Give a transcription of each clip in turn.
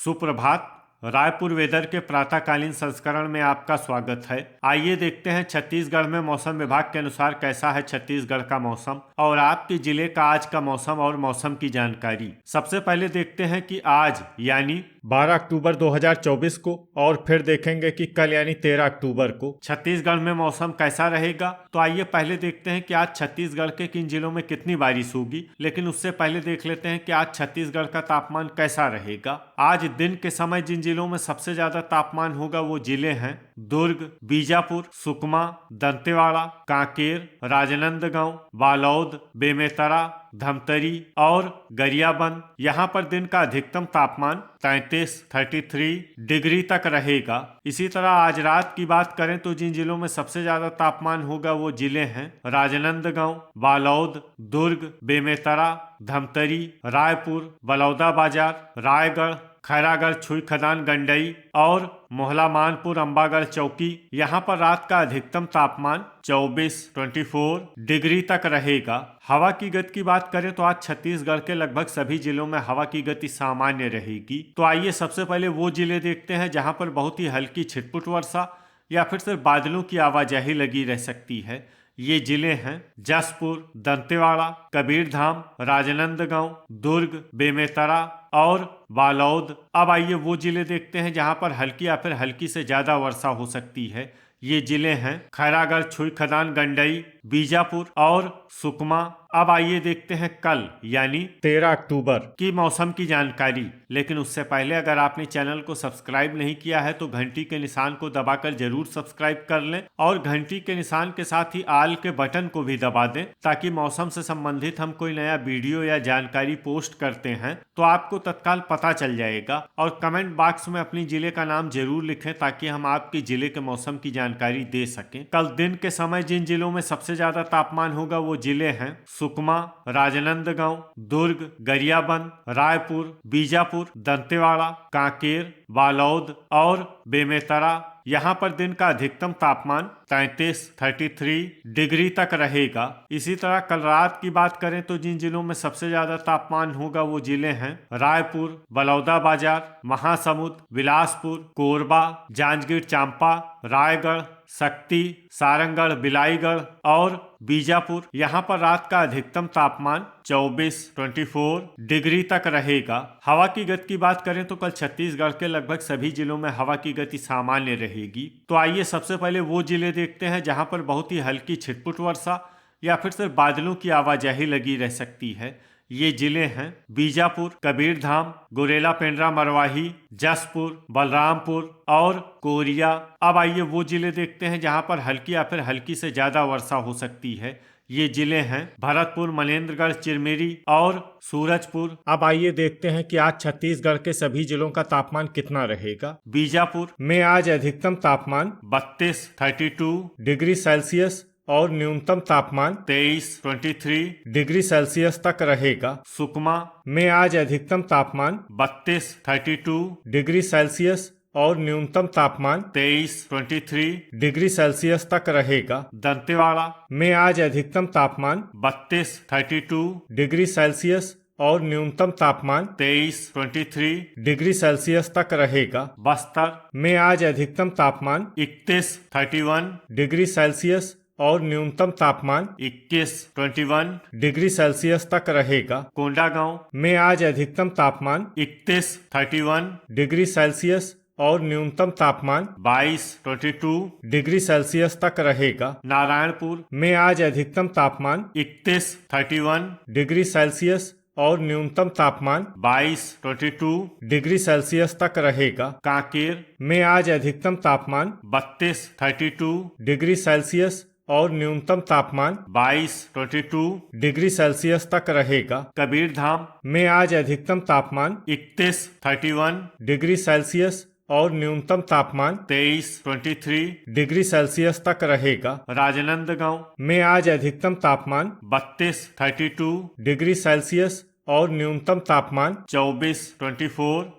सुप्रभात। रायपुर वेदर के प्रातःकालीन संस्करण में आपका स्वागत है। आइए देखते हैं छत्तीसगढ़ में मौसम विभाग के अनुसार कैसा है छत्तीसगढ़ का मौसम और आपके जिले का आज का मौसम और मौसम की जानकारी। सबसे पहले देखते हैं कि आज यानी 12 अक्टूबर 2024 को और फिर देखेंगे कि कल यानी 13 अक्टूबर को छत्तीसगढ़ में मौसम कैसा रहेगा। तो आइए पहले देखते हैं कि आज छत्तीसगढ़ के किन जिलों में कितनी बारिश होगी, लेकिन उससे पहले देख लेते हैं कि आज छत्तीसगढ़ का तापमान कैसा रहेगा। आज दिन के समय जिन जिलों में सबसे ज्यादा तापमान होगा वो जिले हैं दुर्ग, बीजापुर, सुकमा, दंतेवाड़ा, कांकेर, राजनांदगांव, बालोद, बेमेतरा, धमतरी और गरियाबंद। यहाँ पर दिन का अधिकतम तापमान 33 डिग्री तक रहेगा। इसी तरह आज रात की बात करें तो जिन जिलों में सबसे ज्यादा तापमान होगा वो जिले हैं राजनांदगांव, बालोद, दुर्ग, बेमेतरा, धमतरी, रायपुर, बलौदाबाजार, रायगढ़, खैरागढ़, छुईखदान, गंडई और मोहला मानपुर, अंबागढ़, चौकी। यहाँ पर रात का अधिकतम तापमान 24 डिग्री तक रहेगा। हवा की गति की बात करें तो आज छत्तीसगढ़ के लगभग सभी जिलों में हवा की गति सामान्य रहेगी। तो आइए सबसे पहले वो जिले देखते हैं जहाँ पर बहुत ही हल्की छिटपुट वर्षा या फिर सिर्फ बादलों की आवाजाही लगी रह सकती है। ये जिले हैं जसपुर, दंतेवाड़ा, कबीरधाम, राजनांदगांव, दुर्ग, बेमेतरा और बालोद। अब आइए वो जिले देखते हैं जहां पर हल्की या फिर हल्की से ज्यादा वर्षा हो सकती है। ये जिले हैं खैरागढ़, छुईखदान, गंडई, बीजापुर और सुकमा। अब आइए देखते हैं कल यानी 13 अक्टूबर की मौसम की जानकारी। लेकिन उससे पहले अगर आपने चैनल को सब्सक्राइब नहीं किया है तो घंटी के निशान को दबाकर जरूर सब्सक्राइब कर लें और घंटी के निशान के साथ ही आल के बटन को भी दबा दें ताकि मौसम से संबंधित हम कोई नया वीडियो या जानकारी पोस्ट करते हैं तो आपको तत्काल पता चल जाएगा। और कमेंट बॉक्स में अपनी जिले का नाम जरूर लिखें ताकि हम आपके जिले के मौसम की जानकारी दे सकें। कल दिन के समय जिन जिलों में सबसे ज्यादा तापमान होगा वो जिले हैं सुकमा, राजनांदगांव, दुर्ग, गरियाबंद, रायपुर, बीजापुर, दंतेवाड़ा, कांकेर, बालोद और बेमेतरा। यहाँ पर दिन का अधिकतम तापमान 33 डिग्री तक रहेगा। इसी तरह कल रात की बात करें तो जिन जिलों में सबसे ज्यादा तापमान होगा वो जिले हैं रायपुर, बलौदाबाजार, महासमुंद, बिलासपुर, कोरबा, जांजगीर चांपा, रायगढ़, शक्ति, सारंगढ़, बिलाईगढ़ और बीजापुर। यहाँ पर रात का अधिकतम तापमान 24 डिग्री तक रहेगा। हवा की गति की बात करें तो कल छत्तीसगढ़ के लगभग सभी जिलों में हवा की गति सामान्य रहेगी। तो आइए सबसे पहले वो जिले देखते हैं जहाँ पर बहुत ही हल्की छिटपुट वर्षा या फिर सिर्फ बादलों की आवाजाही लगी रह सकती है। ये जिले हैं बीजापुर, कबीरधाम, गुरेला, पेंड्रा, मरवाही, जसपुर, बलरामपुर और कोरिया। अब आइए वो जिले देखते हैं जहां पर हल्की या फिर हल्की से ज्यादा वर्षा हो सकती है। ये जिले हैं भरतपुर, मनेन्द्रगढ़, चिरमिरी और सूरजपुर। अब आइए देखते हैं कि आज छत्तीसगढ़ के सभी जिलों का तापमान कितना रहेगा। बीजापुर में आज अधिकतम तापमान 32 डिग्री सेल्सियस और न्यूनतम तापमान 23 डिग्री सेल्सियस तक रहेगा। सुकमा में आज अधिकतम तापमान 32 डिग्री सेल्सियस और न्यूनतम तापमान 23 डिग्री सेल्सियस तक रहेगा। दंतेवाड़ा में आज अधिकतम तापमान 32 डिग्री सेल्सियस और न्यूनतम तापमान 23 डिग्री सेल्सियस तक रहेगा। बस्तर में आज अधिकतम तापमान 31 डिग्री सेल्सियस और न्यूनतम तापमान 21 डिग्री सेल्सियस तक रहेगा। कोंडागांव में आज अधिकतम तापमान 31 डिग्री सेल्सियस और न्यूनतम तापमान 22 डिग्री सेल्सियस तक रहेगा। नारायणपुर में आज अधिकतम तापमान 31 डिग्री सेल्सियस और न्यूनतम तापमान 22 डिग्री सेल्सियस तक रहेगा। कांकेर में आज अधिकतम तापमान 32 डिग्री सेल्सियस और न्यूनतम तापमान 22 डिग्री सेल्सियस तक रहेगा। कबीरधाम में आज अधिकतम तापमान 31 डिग्री सेल्सियस और न्यूनतम तापमान 23 डिग्री सेल्सियस तक रहेगा। राजनांदगांव में आज अधिकतम तापमान 32 डिग्री सेल्सियस और न्यूनतम तापमान 24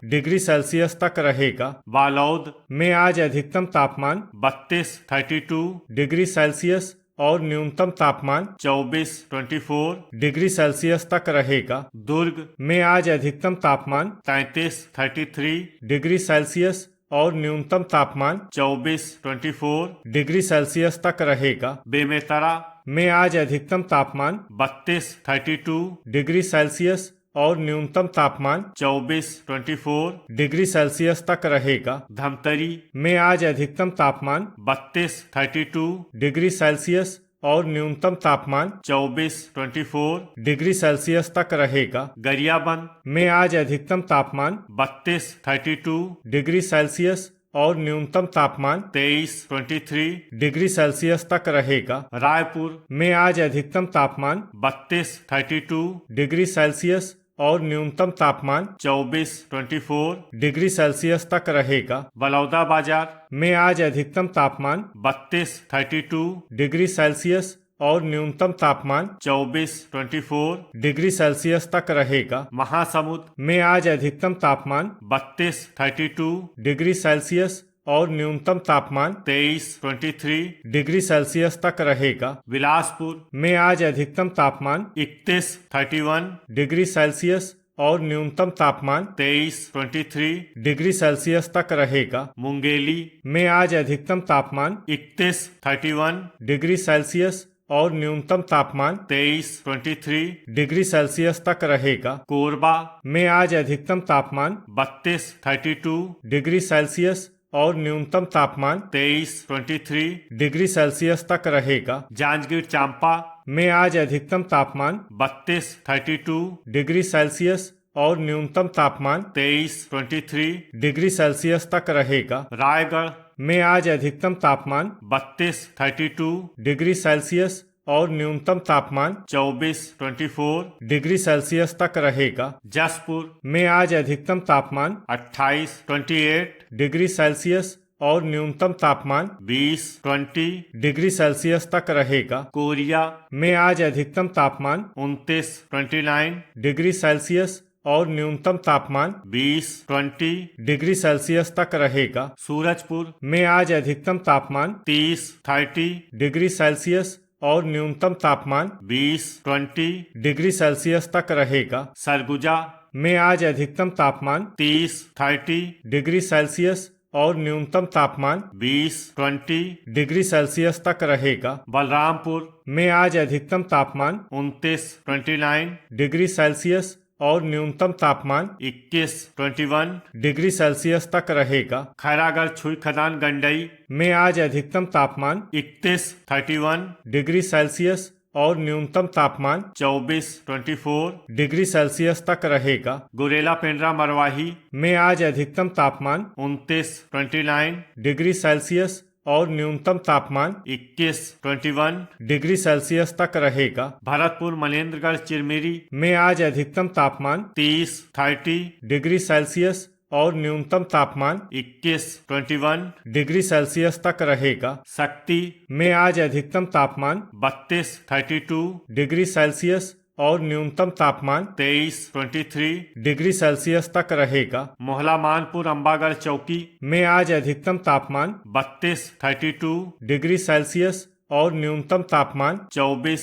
डिग्री सेल्सियस तक रहेगा। बालोद में आज अधिकतम तापमान 32 डिग्री सेल्सियस और न्यूनतम तापमान 24 डिग्री सेल्सियस तक रहेगा। दुर्ग में आज अधिकतम तापमान 33 डिग्री सेल्सियस और न्यूनतम तापमान 24 डिग्री सेल्सियस तक रहेगा। बेमेतरा में आज अधिकतम तापमान 32 डिग्री सेल्सियस और न्यूनतम तापमान 24 डिग्री सेल्सियस तक रहेगा। धमतरी में आज अधिकतम तापमान 32 डिग्री सेल्सियस और न्यूनतम तापमान 24 डिग्री सेल्सियस तक रहेगा। गरियाबंद में आज अधिकतम तापमान 32 डिग्री सेल्सियस और न्यूनतम तापमान 23 डिग्री सेल्सियस तक रहेगा। रायपुर में आज अधिकतम तापमान 32 डिग्री सेल्सियस और न्यूनतम तापमान 24 डिग्री सेल्सियस तक रहेगा। बलौदाबाजार में आज अधिकतम तापमान 32 डिग्री सेल्सियस और न्यूनतम तापमान 24 डिग्री सेल्सियस तक रहेगा। महासमुंद में आज अधिकतम तापमान 32 डिग्री सेल्सियस और न्यूनतम तापमान 23 डिग्री सेल्सियस तक रहेगा। बिलासपुर में आज अधिकतम तापमान 31 डिग्री सेल्सियस और न्यूनतम तापमान 23 डिग्री सेल्सियस तक रहेगा। मुंगेली में आज अधिकतम तापमान 31 डिग्री सेल्सियस और न्यूनतम तापमान 23 डिग्री सेल्सियस तक रहेगा। कोरबा में आज अधिकतम तापमान 32 डिग्री सेल्सियस और न्यूनतम तापमान 23 डिग्री सेल्सियस तक रहेगा। जांजगीर चांपा में आज अधिकतम तापमान 32 डिग्री सेल्सियस और न्यूनतम तापमान 23 डिग्री सेल्सियस तक रहेगा। रायगढ़ में आज अधिकतम तापमान 32 डिग्री सेल्सियस और न्यूनतम तापमान 24 डिग्री सेल्सियस तक रहेगा। जसपुर में आज अधिकतम तापमान 28 डिग्री सेल्सियस और न्यूनतम तापमान 20 डिग्री सेल्सियस तक रहेगा। कोरिया में आज अधिकतम तापमान 29 डिग्री सेल्सियस और न्यूनतम तापमान 20 डिग्री सेल्सियस तक रहेगा। सूरजपुर में आज अधिकतम तापमान 30 डिग्री सेल्सियस और न्यूनतम तापमान 20 डिग्री सेल्सियस तक रहेगा। सरगुजा में आज अधिकतम तापमान 30 डिग्री सेल्सियस और न्यूनतम तापमान 20 डिग्री सेल्सियस तक रहेगा। बलरामपुर में आज अधिकतम तापमान 29 डिग्री सेल्सियस और न्यूनतम तापमान 21 डिग्री सेल्सियस तक रहेगा। खैरागढ़ छुई खदान गंडई में आज अधिकतम तापमान 31 डिग्री सेल्सियस और न्यूनतम तापमान 24 डिग्री सेल्सियस तक रहेगा। गुरेला पेंड्रा मरवाही में आज अधिकतम तापमान 29 डिग्री सेल्सियस और न्यूनतम तापमान 21 डिग्री सेल्सियस तक रहेगा। भरतपुर मनेन्द्रगढ़ चिरमिरी में आज अधिकतम तापमान 30 डिग्री सेल्सियस और न्यूनतम तापमान 21 डिग्री सेल्सियस तक रहेगा। शक्ति में आज अधिकतम तापमान 32 डिग्री सेल्सियस और न्यूनतम तापमान 23 डिग्री सेल्सियस तक रहेगा। मोहला मानपुर अम्बागढ़ चौकी में आज अधिकतम तापमान 32 डिग्री सेल्सियस और न्यूनतम तापमान 24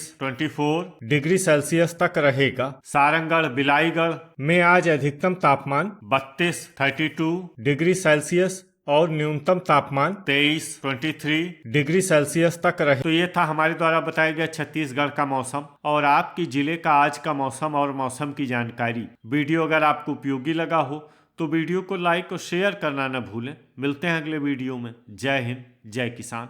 डिग्री सेल्सियस तक रहेगा। सारंगढ़ बिलाईगढ़ में आज अधिकतम तापमान 32 डिग्री सेल्सियस और न्यूनतम तापमान 23 डिग्री सेल्सियस तक रहे। तो ये था हमारे द्वारा बताया गया छत्तीसगढ़ का मौसम और आपके जिले का आज का मौसम और मौसम की जानकारी। वीडियो अगर आपको उपयोगी लगा हो तो वीडियो को लाइक और शेयर करना न भूलें। मिलते हैं अगले वीडियो में। जय हिंद, जय किसान।